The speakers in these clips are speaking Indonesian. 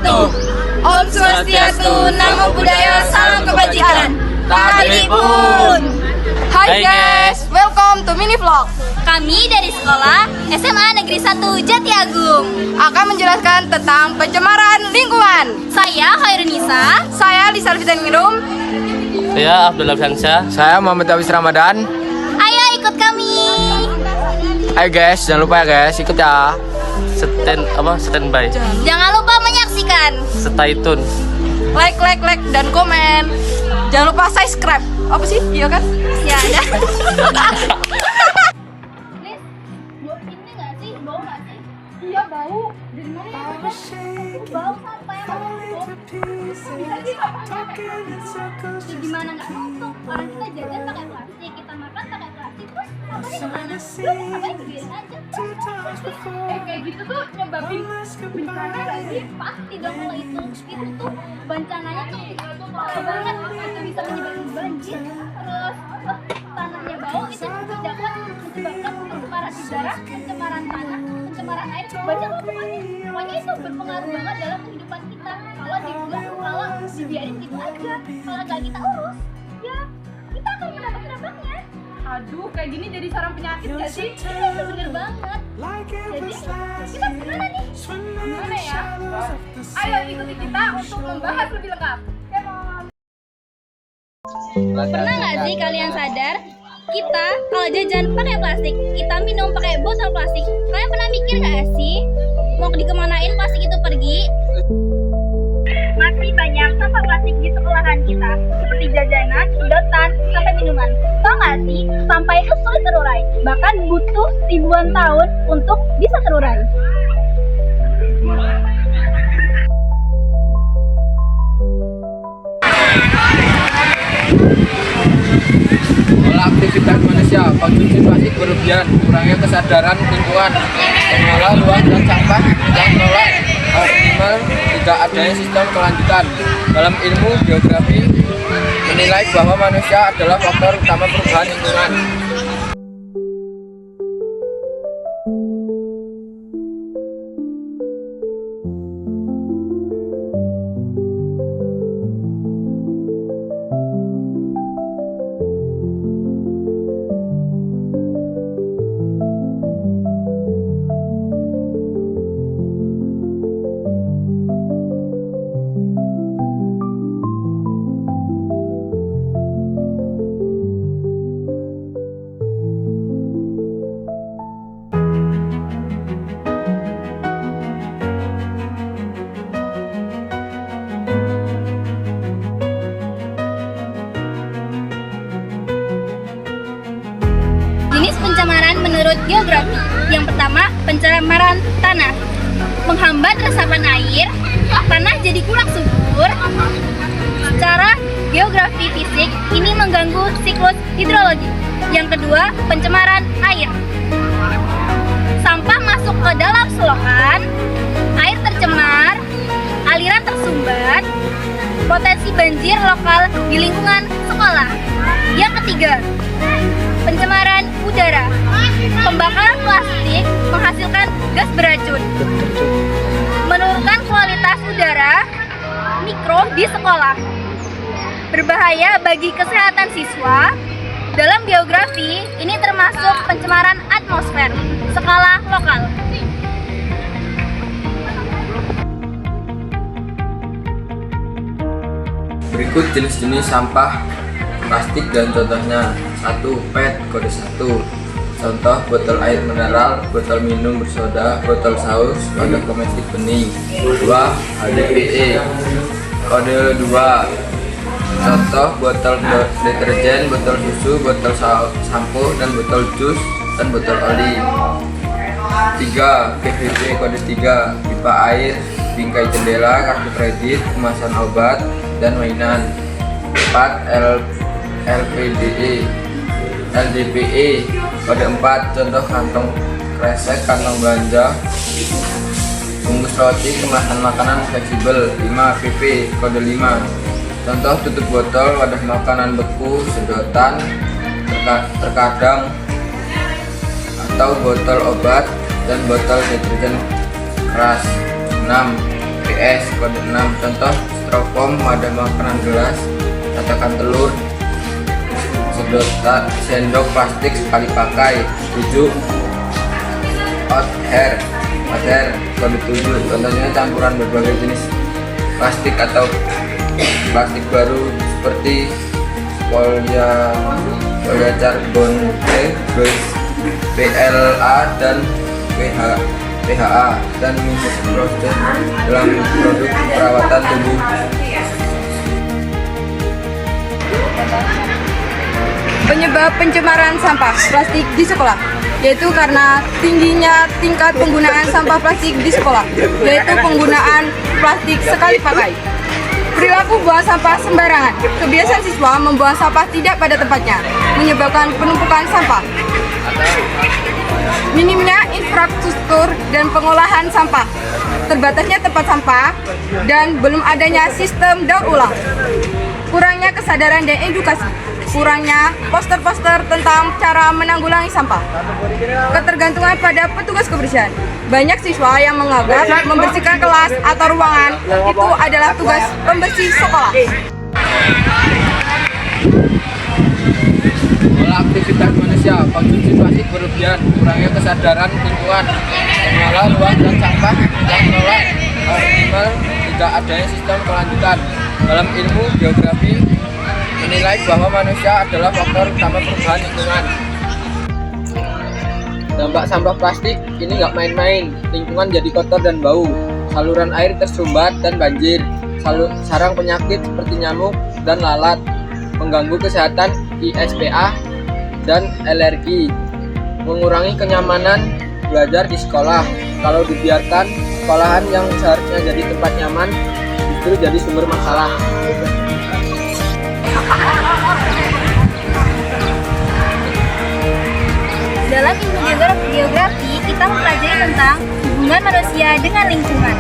wabarakatuh. Om Swastiastu, Namo Buddhaya, Salam Kebajikan. Tadipun. Hai guys, welcome to mini vlog. Kami dari sekolah SMA Negeri 1 Jati Agung Akan menjelaskan tentang pencemaran lingkungan. Saya Khairunisa. Saya Lisa Fitaningrum. saya Abdullah Sansa. Saya Muhammad Tawis Ramadan. Ayo ikut kami. Ayo guys, jangan lupa ya guys, ikut ya. Standby. Jangan lupa menyaksikan. Stay tune. Like, dan komen. Jangan lupa subscribe. Apa sih? Iya kan? Ya ada. Iya bau. Dari mana ya? Bau sampah yang gimana nggak nutup? Orang kita jajan pakai plastik, kita makan pakai plastik, terus sampahnya kemana? Sampahnya dibiarin aja. Kayak gitu tuh nyebabin bencana gak sih? Pasti dong kalau itu tuh bencananya tuh parah banget. Itu bisa menyebabkan banjir, terus tanahnya bau, itu dapat menyebabkan pencemaran udara, pencemaran tanah, pencemaran air, banyak lah pokoknya itu berpengaruh banget dalam kehidupan kita. Kalau dibiarin gitu aja, kalau nggak kita urus, ya kita akan mendapat dampaknya. Aduh, kayak gini jadi sarang penyakit gak sih? Iya, itu bener banget. Jadi kita gimana nih? Gimana ya? Ayo ikuti kita untuk membahas lebih lengkap. Pernah nggak sih kalian sadar kita kalau jajan pakai plastik, kita minum pakai botol plastik? Kalian pernah mikir nggak sih mau dikemanain plastik itu pergi? Masih banyak sampah plastik di sekolahan kita, seperti jajanan, sedotan, sampai minuman. Tahu nggak sih, sampah itu sulit terurai, bahkan butuh ribuan tahun untuk bisa terurai. Olah aktivitas manusia, konsumsi plastik berlebihan, kurangnya kesadaran lingkungan, mengolah ruang dan sampah, dan menolak optimal tidak adanya sistem kelanjutan. Dalam ilmu geografi menilai bahwa manusia adalah faktor utama perubahan lingkungan. Jenis pencemaran menurut geografi. Yang pertama, pencemaran tanah. Menghambat resapan air, tanah jadi kurang subur. Secara geografi fisik, ini mengganggu siklus hidrologi. Yang kedua, pencemaran air. Sampah masuk ke dalam selokan, air tercemar, aliran tersumbat, potensi banjir lokal di lingkungan sekolah. Yang ketiga, pencemaran udara. Pembakaran plastik menghasilkan gas beracun, menurunkan kualitas udara mikro di sekolah, berbahaya bagi kesehatan siswa. Dalam geografi, ini termasuk pencemaran atmosfer skala lokal. Berikut jenis-jenis sampah plastik dan contohnya. 1. PET kode 1. Contoh botol air mineral, botol minum bersoda, botol saus, wadah domestik bening. 2. HDPE kode 2. Contoh botol deterjen, botol susu, botol sampo, dan botol jus, dan botol oli. 3. PVC kode 3. Pipa air, bingkai jendela, kartu kredit, kemasan obat, dan mainan. 4. LDPE kode 4. Contoh kantong kresek, kantong belanja, bungkus roti, kemasan makanan fleksibel. 5. PP kode 5. Contoh tutup botol, wadah makanan beku, sedotan, terkadang atau botol obat, dan botol deterjen keras. 6. PS kode 6. Contoh styrofoam, wadah makanan gelas, tatakan telur, sedotan, sendok plastik sekali pakai. 7. Hot hair kode 7. Contohnya campuran berbagai jenis plastik atau plastik baru seperti polycarbon, PLA dan PHA dan mikroproses dalam produk perawatan tubuh. Penyebab pencemaran sampah plastik di sekolah yaitu karena tingginya tingkat penggunaan sampah plastik di sekolah, yaitu penggunaan plastik sekali pakai. Perilaku buang sampah sembarangan. Kebiasaan siswa membuang sampah tidak pada tempatnya, menyebabkan penumpukan sampah. Minimnya infrastruktur dan pengolahan sampah. Terbatasnya tempat sampah dan belum adanya sistem daur ulang. Kurangnya kesadaran dan edukasi. Kurangnya poster-poster tentang cara menanggulangi sampah. Ketergantungan pada petugas kebersihan. Banyak siswa yang menganggap membersihkan kelas atau ruangan itu adalah tugas pembersih sekolah. Pola aktivitas manusia, konsumsi plastik berlebihan, kurangnya kesadaran lingkungan, mengolah ruang dan sampah, dan menolak optimal tidak adanya sistem kelanjutan. Dalam ilmu geografi menilai bahwa manusia adalah faktor utama perubahan lingkungan. Dampak sampah plastik ini nggak main-main, lingkungan jadi kotor dan bau, saluran air tersumbat dan banjir, sarang penyakit seperti nyamuk dan lalat, mengganggu kesehatan ISPA dan alergi, mengurangi kenyamanan belajar di sekolah. Kalau dibiarkan, sekolahan yang seharusnya jadi tempat nyaman justru jadi sumber masalah. Dalam ilmu geografi, kita mempelajari tentang hubungan manusia dengan lingkungan.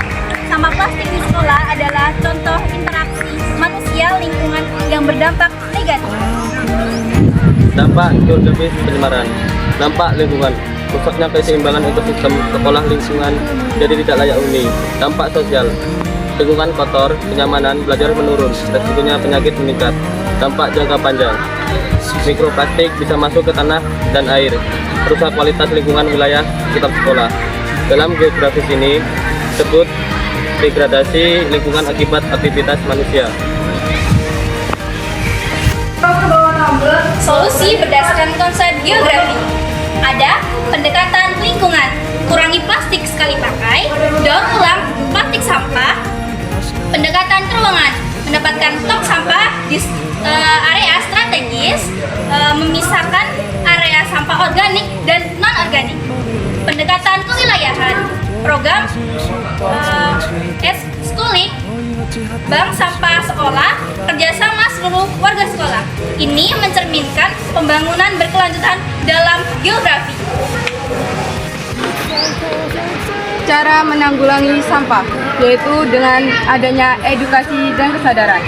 Sampah plastik di sekolah adalah contoh interaksi manusia lingkungan yang berdampak negatif. Dampak geografis pencemaran. Dampak lingkungan. Rusaknya keseimbangan ekosistem sekolah, lingkungan jadi tidak layak huni. Dampak sosial. Lingkungan kotor, kenyamanan belajar menurun, resikonya penyakit meningkat. Dampak jangka panjang. Mikroplastik bisa masuk ke tanah dan air, merusak kualitas lingkungan wilayah sekitar sekolah. Dalam geografis ini disebut degradasi lingkungan akibat aktivitas manusia. Solusi berdasarkan konsep geografi. Ada pendekatan lingkungan, kurangi plastik sekali pakai, daur ulang plastik sampah. Pendekatan keuangan, mendapatkan tong sampah di area strategis, memisahkan area sampah organik dan non-organik. Pendekatan kewilayahan, program schooling, bank sampah sekolah, kerjasama seluruh warga sekolah. Ini mencerminkan pembangunan berkelanjutan dalam geografi. Cara menanggulangi sampah yaitu dengan adanya edukasi dan kesadaran.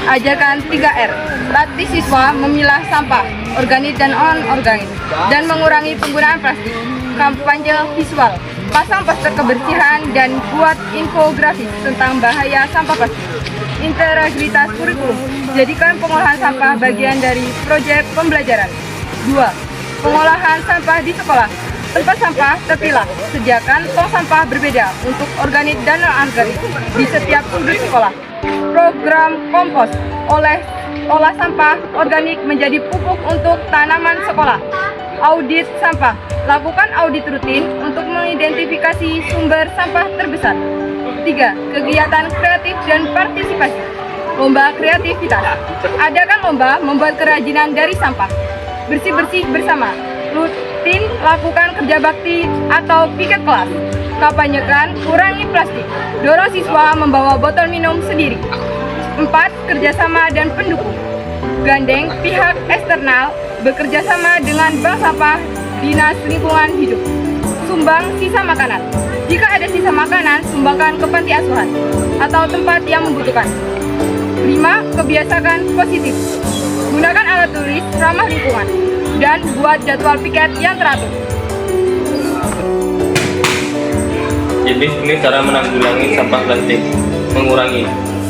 Ajarkan 3R, latih siswa memilah sampah organik dan non-organik dan mengurangi penggunaan plastik. Kampanye visual, pasang poster kebersihan dan buat infografis tentang bahaya sampah plastik. Integritas kurikulum, jadikan pengolahan sampah bagian dari proyek pembelajaran. 2. Pengolahan sampah di sekolah. Tempat sampah terpilah, sediakan tong sampah berbeda untuk organik dan non-organik di setiap sudut sekolah. Program kompos, olah sampah organik menjadi pupuk untuk tanaman sekolah. Audit sampah, lakukan audit rutin untuk mengidentifikasi sumber sampah terbesar. 3. Kegiatan kreatif dan partisipasi. Lomba kreativitas, adakan lomba membuat kerajinan dari sampah. Bersih-bersih bersama, rutin lakukan kerja bakti atau piket kelas. Kampanyekan kurangi plastik, dorong siswa membawa botol minum sendiri. 4. Kerjasama dan pendukung, gandeng pihak eksternal, bekerja sama dengan bank sampah, dinas lingkungan hidup. Sumbang sisa makanan, jika ada sisa makanan sumbangkan ke panti asuhan atau tempat yang membutuhkan. 5. Kebiasaan positif, gunakan alat tulis ramah lingkungan dan buat jadwal piket yang teratur. Jadi ini cara menanggulangi sampah plastik. mengurangi.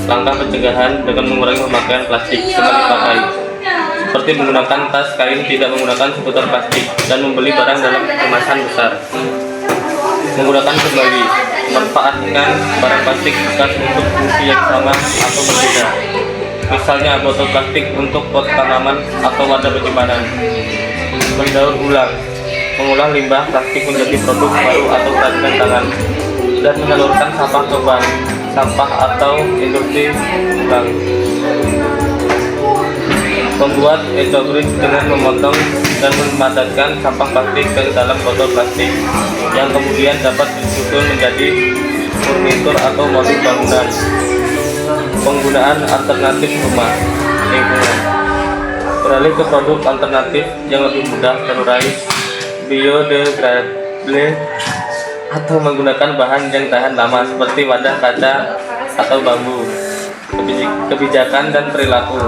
Langkah pencegahan dengan mengurangi pemakaian plastik sekali pakai, seperti menggunakan tas kain, tidak menggunakan seputar plastik, dan membeli barang dalam kemasan besar. Menggunakan kembali, manfaatkan barang plastik bekas untuk fungsi yang sama atau berbeda. Misalnya botol plastik untuk pot tanaman atau wadah penyimpanan. Mendaur ulang, mengolah limbah plastik menjadi produk baru atau kerajinan tangan, dan menyalurkan sampah ke bank sampah atau industri ulang. Membuat eco-bridge dengan memotong dan memadatkan sampah plastik ke dalam botol plastik yang kemudian dapat disusun menjadi furnitur atau modul bangunan. Penggunaan alternatif rumah lingkungan, beralih ke produk alternatif yang lebih mudah terurai, biodegradable, atau menggunakan bahan yang tahan lama seperti wadah kaca atau bambu. Kebijakan dan perilaku,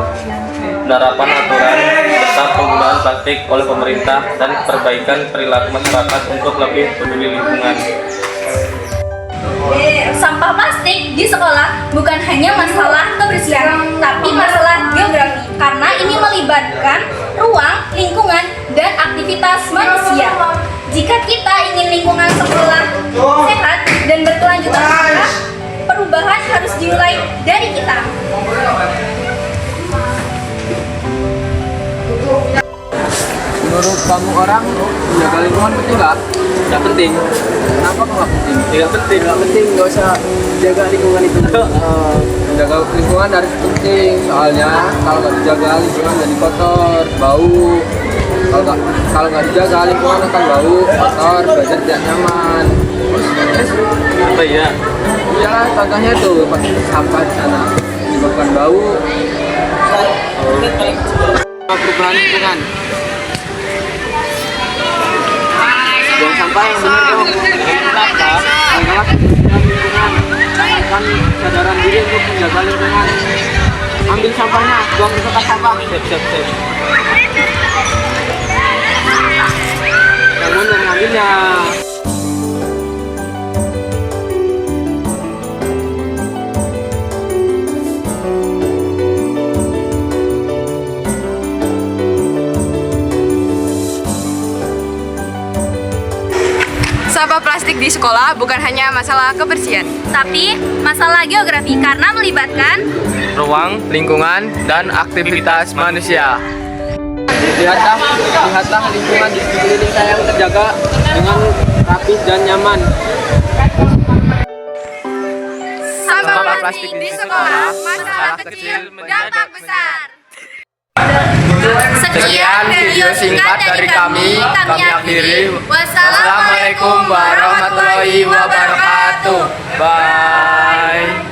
penerapan aturan tentang penggunaan plastik oleh pemerintah dan perbaikan perilaku masyarakat untuk lebih peduli lingkungan. Sampah plastik di sekolah bukan hanya masalah kebersihan, tapi masalah geografi, karena ini melibatkan ruang, lingkungan, dan aktivitas manusia. Jika kita ingin lingkungan sekolah sehat dan berkelanjutan, maka perubahan harus dimulai dari kita. Menurut kamu orang menjaga lingkungan penting nggak? Yang penting, Kenapa kok nggak penting? tidak penting. Nggak penting, nggak usah jaga lingkungan itu. Menjaga lingkungan harus penting, soalnya kalau nggak dijaga lingkungan jadi kotor, bau. Kalau nggak dijaga lingkungan akan bau, kotor, belajar tidak nyaman. Apa ya? Iyalah, contohnya tuh pas sampah di sana menyebabkan bau. Perubahan lingkungan. Buang sampah yang benar dong. Anggaplah lingkungan. Kan kesadaran diri untuk menjaga lingkungan. Ambil sampahnya, buang di tempat sampah. Siap. Namun yang ngambilnya. Sampah plastik di sekolah bukan hanya masalah kebersihan, Tapi masalah geografi karena melibatkan Ruang, Lingkungan dan aktivitas manusia. Lihatlah lingkungan di sekeliling saya yang terjaga dengan rapi dan nyaman. sampah plastik di sekolah masalah kecil berdampak besar. sekian video singkat dari kami akhiri. Wassalamualaikum warahmatullahi wabarakatuh. Bye.